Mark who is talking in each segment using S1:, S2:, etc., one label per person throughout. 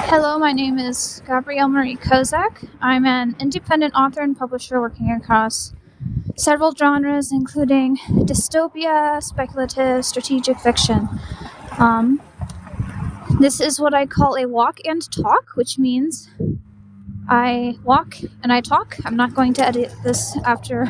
S1: Hello, my name is Gabrielle Marie Kozak. I'm an independent author and publisher working across several genres, including dystopia, speculative, strategic fiction. This is what I call a walk and talk, which means I walk and I talk. I'm not going to edit this after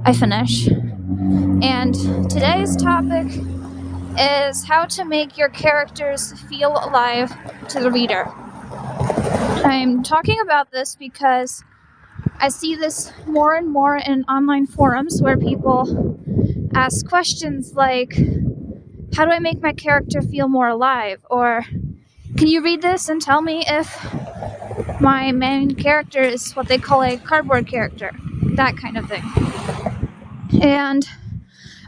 S1: I finish. And today's topic is how to make your characters feel alive to the reader. I'm talking about this because I see this more and more in online forums where people ask questions like, how do I make my character feel more alive? Or, can you read this and tell me if my main character is what they call a cardboard character? That kind of thing. And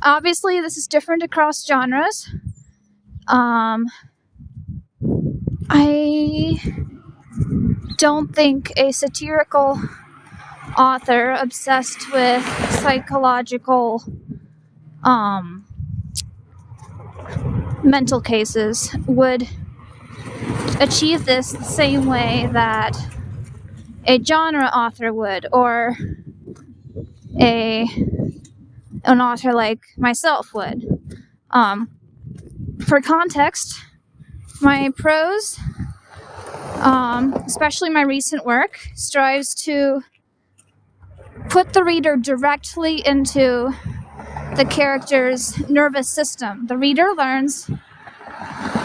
S1: obviously this is different across genres. I don't think a satirical author obsessed with psychological mental cases would achieve this the same way that a genre author would, or an author like myself would. For context, my prose, especially my recent work, strives to put the reader directly into the character's nervous system. The reader learns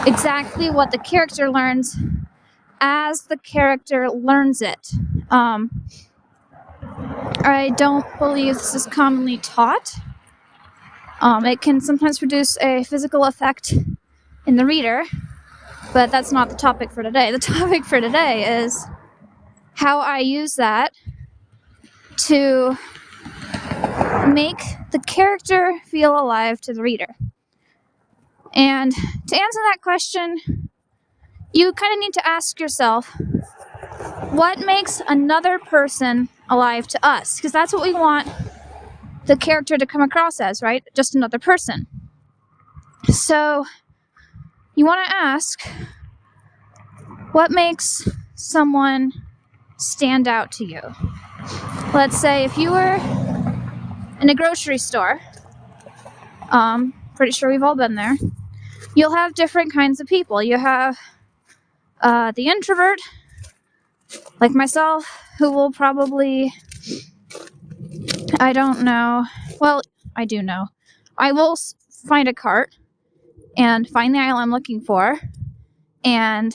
S1: exactly what the character learns as the character learns it. I don't believe this is commonly taught. It can sometimes produce a physical effect in the reader, but that's not the topic for today. The topic for today is how I use that to make the character feel alive to the reader. And to answer that question, you kind of need to ask yourself, what makes another person alive to us? Because that's what we want the character to come across as, right? Just another person. So you want to ask, what makes someone stand out to you? Let's say if you were in a grocery store, pretty sure we've all been there, you'll have different kinds of people. You have the introvert, like myself, who will probably, I don't know, well, I do know. I will find a cart and find the aisle I'm looking for and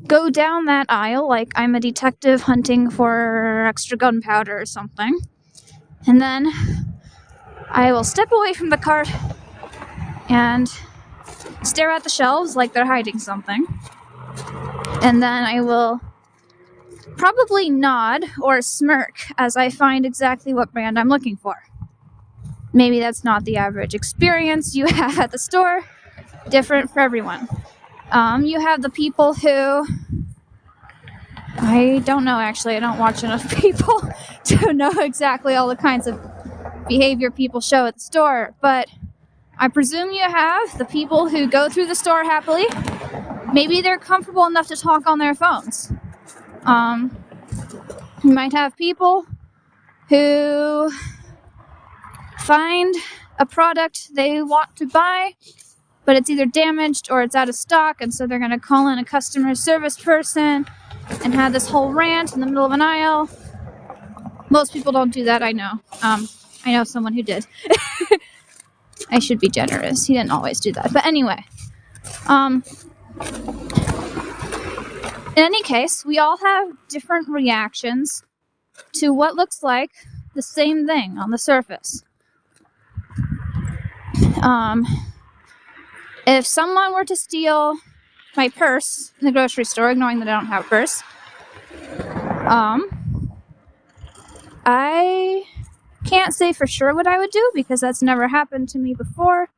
S1: go down that aisle like I'm a detective hunting for extra gunpowder or something. And then I will step away from the cart and stare at the shelves like they're hiding something. And then I will probably nod or smirk as I find exactly what brand I'm looking for. Maybe that's not the average experience you have at the store. Different for everyone. You have the people who, I don't know actually, I don't watch enough people to know exactly all the kinds of behavior people show at the store, but I presume you have the people who go through the store happily. Maybe they're comfortable enough to talk on their phones. You might have people who find a product they want to buy, but it's either damaged or it's out of stock, and so they're going to call in a customer service person and have this whole rant in the middle of an aisle. Most people don't do that, I know. I know someone who did. I should be generous. He didn't always do that. But anyway, in any case, we all have different reactions to what looks like the same thing on the surface. If someone were to steal my purse in the grocery store, ignoring that I don't have a purse, I can't say for sure what I would do because that's never happened to me before,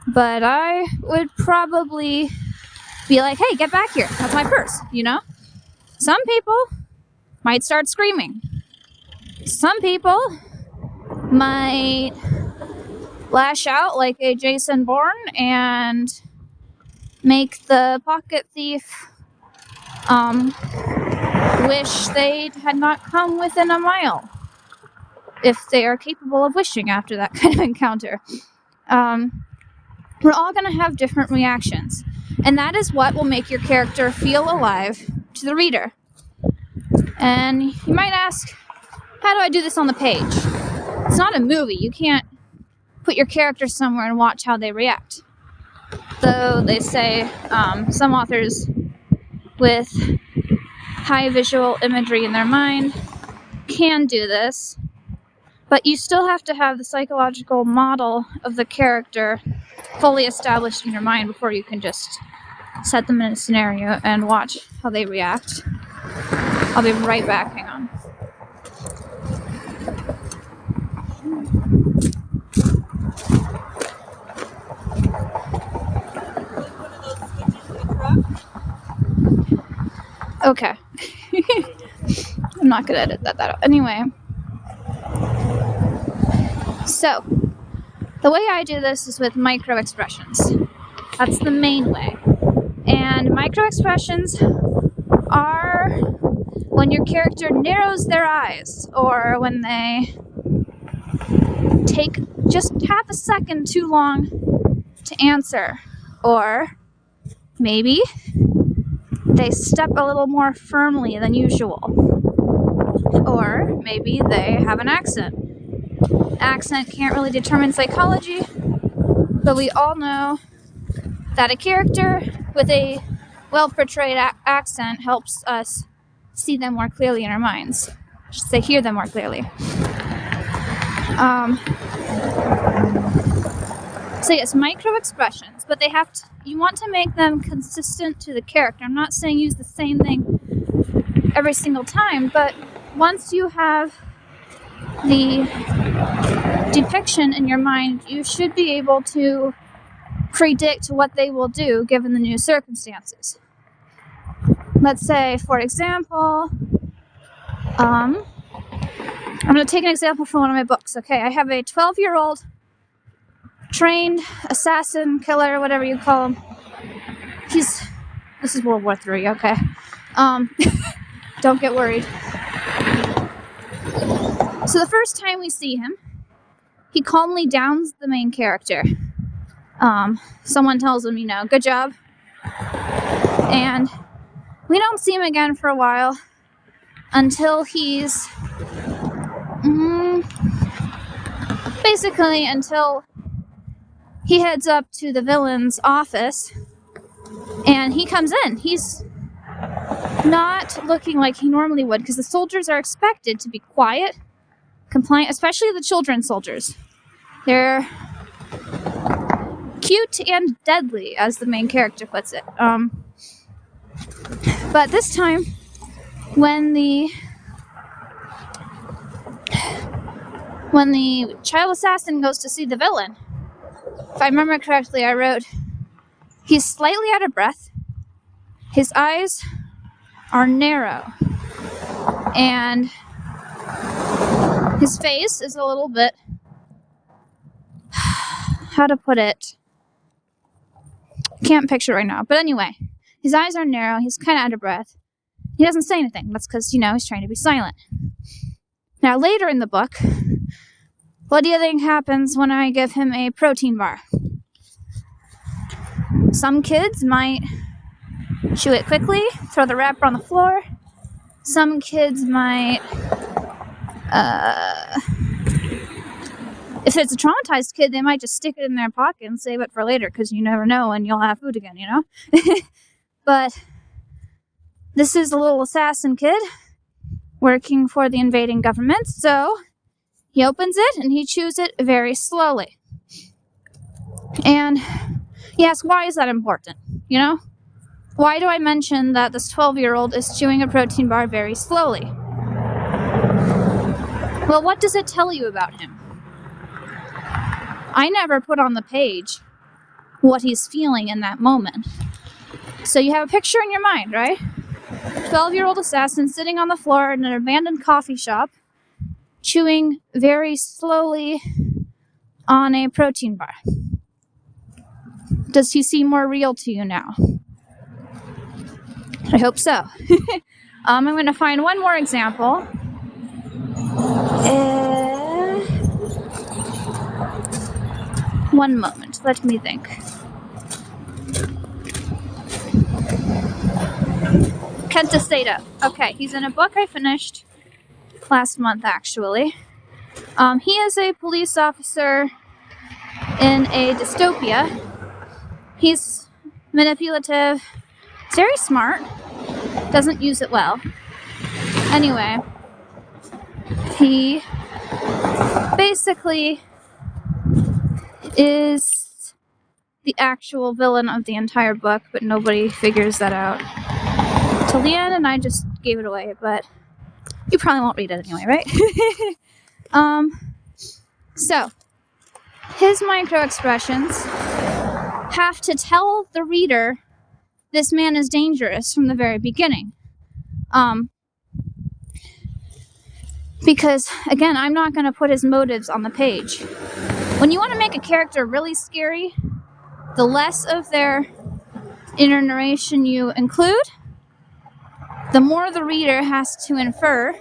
S1: but I would probably be like, hey, get back here. That's my purse, you know? Some people might start screaming. Some people might lash out like a Jason Bourne and make the pocket thief wish they had not come within a mile, if they are capable of wishing after that kind of encounter. We're all going to have different reactions, and that is what will make your character feel alive to the reader. And you might ask, how do I do this on the page? It's not a movie. You can't put your character somewhere and watch how they react. Though they say some authors with high visual imagery in their mind can do this, but you still have to have the psychological model of the character fully established in your mind before you can just set them in a scenario and watch how they react. I'll be right back, hang on. Okay. I'm not gonna edit that out. Anyway. So, the way I do this is with microexpressions. That's the main way. And microexpressions are when your character narrows their eyes, or when they take just half a second too long to answer, or maybe they step a little more firmly than usual, or maybe they have an accent. Accent can't really determine psychology, but we all know that a character with a well-portrayed accent helps us see them more clearly in our minds. I should say, hear them more clearly. So yes, micro-expressions, but they have to, you want to make them consistent to the character. I'm not saying use the same thing every single time, but once you have the depiction in your mind, you should be able to predict what they will do given the new circumstances. Let's say, for example, I'm going to take an example from one of my books. Okay, I have a 12-year-old trained assassin, killer, whatever you call him. This is World War III, okay? Don't get worried. So the first time we see him, he calmly downs the main character. Someone tells him, good job. And we don't see him again for a while until he's basically until he heads up to the villain's office and he comes in. He's not looking like he normally would, because the soldiers are expected to be quiet, compliant, especially the children's soldiers. They're cute and deadly, as the main character puts it. But this time, when the child assassin goes to see the villain, if I remember correctly, I wrote, he's slightly out of breath, his eyes are narrow, and his face is a little bit, how to put it, can't picture it right now, but anyway, his eyes are narrow, he's kind of out of breath, he doesn't say anything. That's because, he's trying to be silent. Now later in the book, what do you think happens when I give him a protein bar? Some kids might chew it quickly, throw the wrapper on the floor. Some kids might, if it's a traumatized kid, they might just stick it in their pocket and save it for later, because you never know when you'll have food again, But this is a little assassin kid working for the invading government, so he opens it and he chews it very slowly. And he asks, why is that important? Why do I mention that this 12-year-old is chewing a protein bar very slowly? Well, what does it tell you about him? I never put on the page what he's feeling in that moment. So you have a picture in your mind, right? 12-year-old assassin sitting on the floor in an abandoned coffee shop, chewing very slowly on a protein bar. Does he seem more real to you now? I hope so. I'm going to find one more example. One moment. Let me think. Kenta. Okay, he's in a book I finished last month, actually. He is a police officer in a dystopia. He's manipulative. He's very smart. Doesn't use it well. Anyway, he basically is the actual villain of the entire book, but nobody figures that out till the end, and I just gave it away, but you probably won't read it anyway, right? So his microexpressions have to tell the reader this man is dangerous from the very beginning. Because, again, I'm not going to put his motives on the page. When you want to make a character really scary, the less of their inner narration you include, the more the reader has to infer,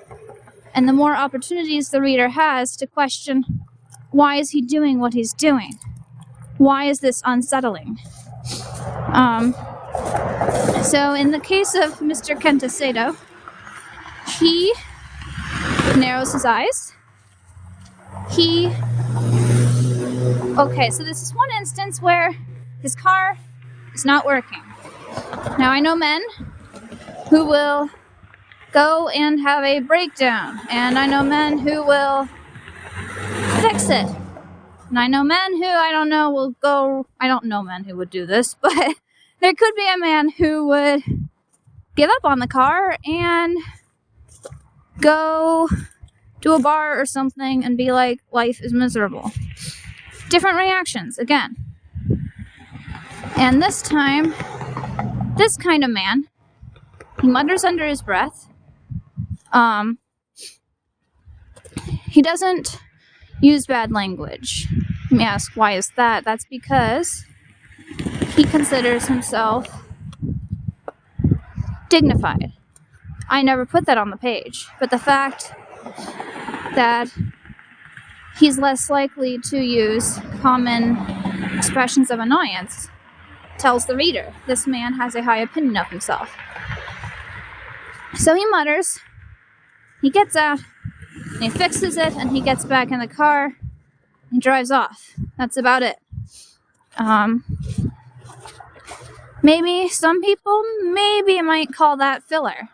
S1: and the more opportunities the reader has to question, why is he doing what he's doing? Why is this unsettling? So in the case of Mr. Kenta Sato, he narrows his eyes. Okay, so this is one instance where his car is not working. Now, I know men who will go and have a breakdown, and I know men who will fix it. And I know men who, I don't know men who would do this, but there could be a man who would give up on the car and go to a bar or something and be like, life is miserable. Different reactions, again. And this time, this kind of man, he mutters under his breath. He doesn't use bad language. You may ask, why is that? That's because he considers himself dignified. I never put that on the page, but the fact that he's less likely to use common expressions of annoyance tells the reader this man has a high opinion of himself. So he mutters, he gets out, and he fixes it, and he gets back in the car and drives off. That's about it. Maybe some people, might call that filler.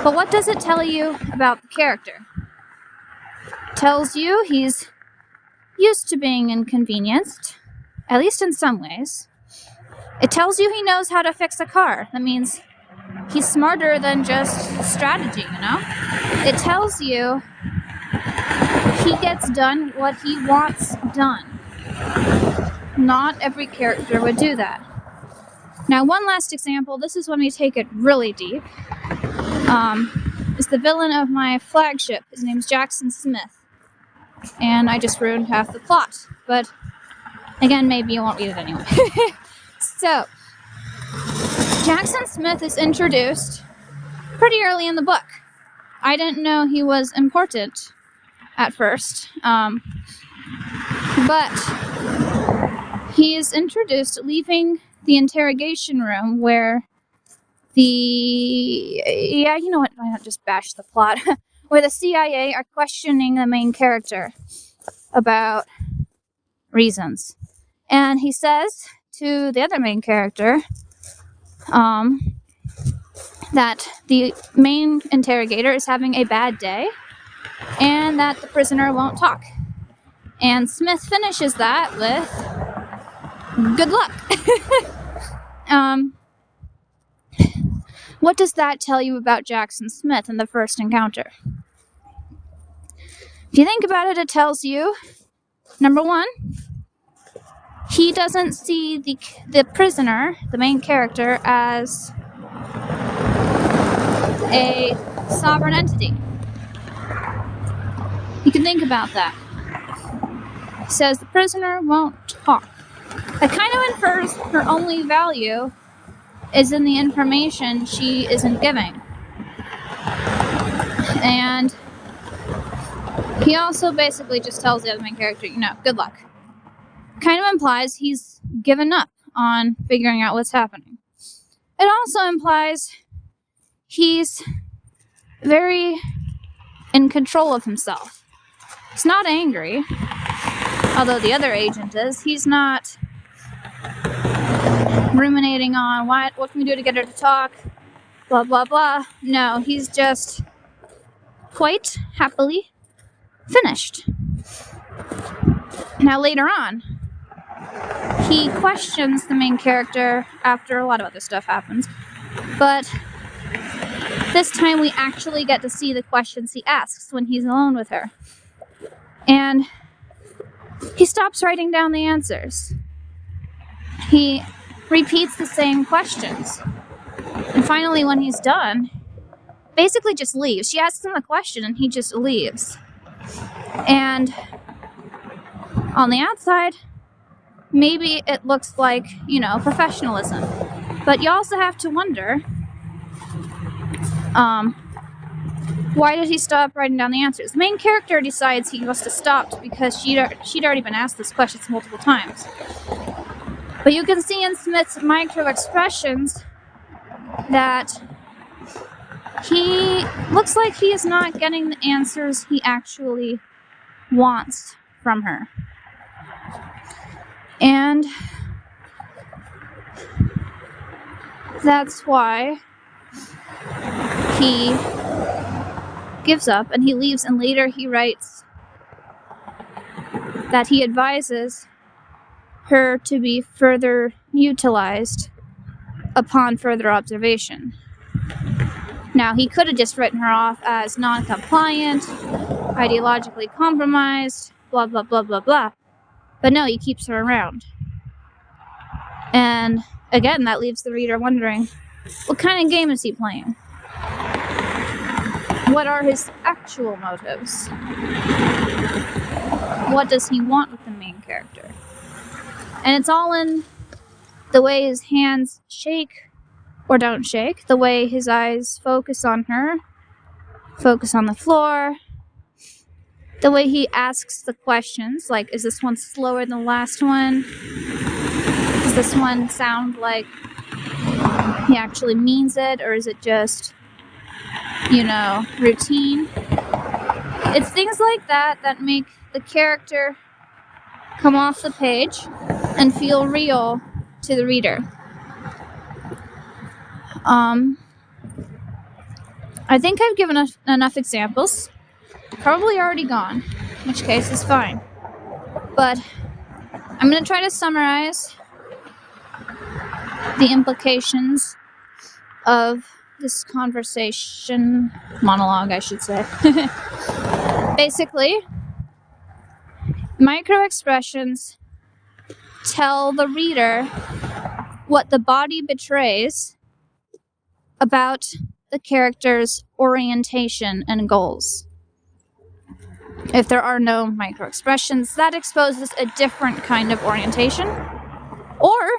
S1: But what does it tell you about the character? It tells you he's used to being inconvenienced, at least in some ways. It tells you he knows how to fix a car. That means he's smarter than just strategy, you know? It tells you he gets done what he wants done. Not every character would do that. Now, one last example. This is when we take it really deep. Is the villain of my flagship. His name's Jackson Smith. And I just ruined half the plot. But, again, maybe you won't read it anyway. So, Jackson Smith is introduced pretty early in the book. I didn't know he was important at first. But he is introduced leaving the interrogation room where you know what, why not just bash the plot? Where the CIA are questioning the main character about reasons. And he says to the other main character that the main interrogator is having a bad day and that the prisoner won't talk. And Smith finishes that with, good luck. What does that tell you about Jackson Smith in the first encounter? If you think about it, it tells you, number one, he doesn't see the prisoner, the main character, as a sovereign entity. You can think about that. He says the prisoner won't talk. That kind of infers her only value is in the information she isn't giving. And he also basically just tells the other main character, good luck. Kind of implies he's given up on figuring out what's happening. It also implies he's very in control of himself. He's not angry, although the other agent is. He's not ruminating on what can we do to get her to talk, blah, blah, blah. No, he's just quite happily finished. Now, later on, he questions the main character after a lot of other stuff happens, but this time we actually get to see the questions he asks when he's alone with her. And he stops writing down the answers. He repeats the same questions. And finally, when he's done, basically just leaves. She asks him a question and he just leaves. And on the outside, maybe it looks like, professionalism. But you also have to wonder, why did he stop writing down the answers? The main character decides he must have stopped because she'd already been asked these questions multiple times. But you can see in Smith's microexpressions that he looks like he is not getting the answers he actually wants from her. And that's why he gives up and he leaves, and later he writes that he advises her to be further utilized upon further observation. Now, he could have just written her off as non-compliant, ideologically compromised, blah, blah, blah, blah, blah. But no, he keeps her around. And again, that leaves the reader wondering, what kind of game is he playing? What are his actual motives? What does he want with the main character? And it's all in the way his hands shake or don't shake, the way his eyes focus on her, focus on the floor, the way he asks the questions, like, is this one slower than the last one? Does this one sound like he actually means it, or is it just, routine? It's things like that that make the character come off the page and feel real to the reader. I think I've given enough examples. Probably already gone, in which case is fine. But I'm going to try to summarize the implications of this monologue, I should say. Basically, microexpressions tell the reader what the body betrays about the character's orientation and goals. If there are no microexpressions, that exposes a different kind of orientation, or,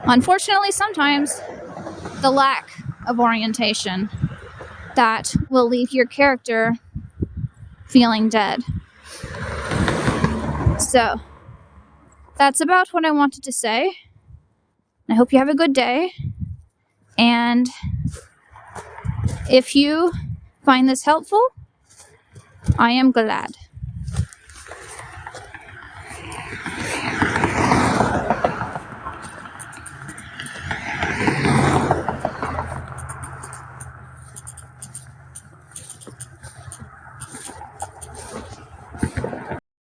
S1: unfortunately, sometimes the lack of orientation that will leave your character feeling dead. So, that's about what I wanted to say. I hope you have a good day. And if you find this helpful, I am glad.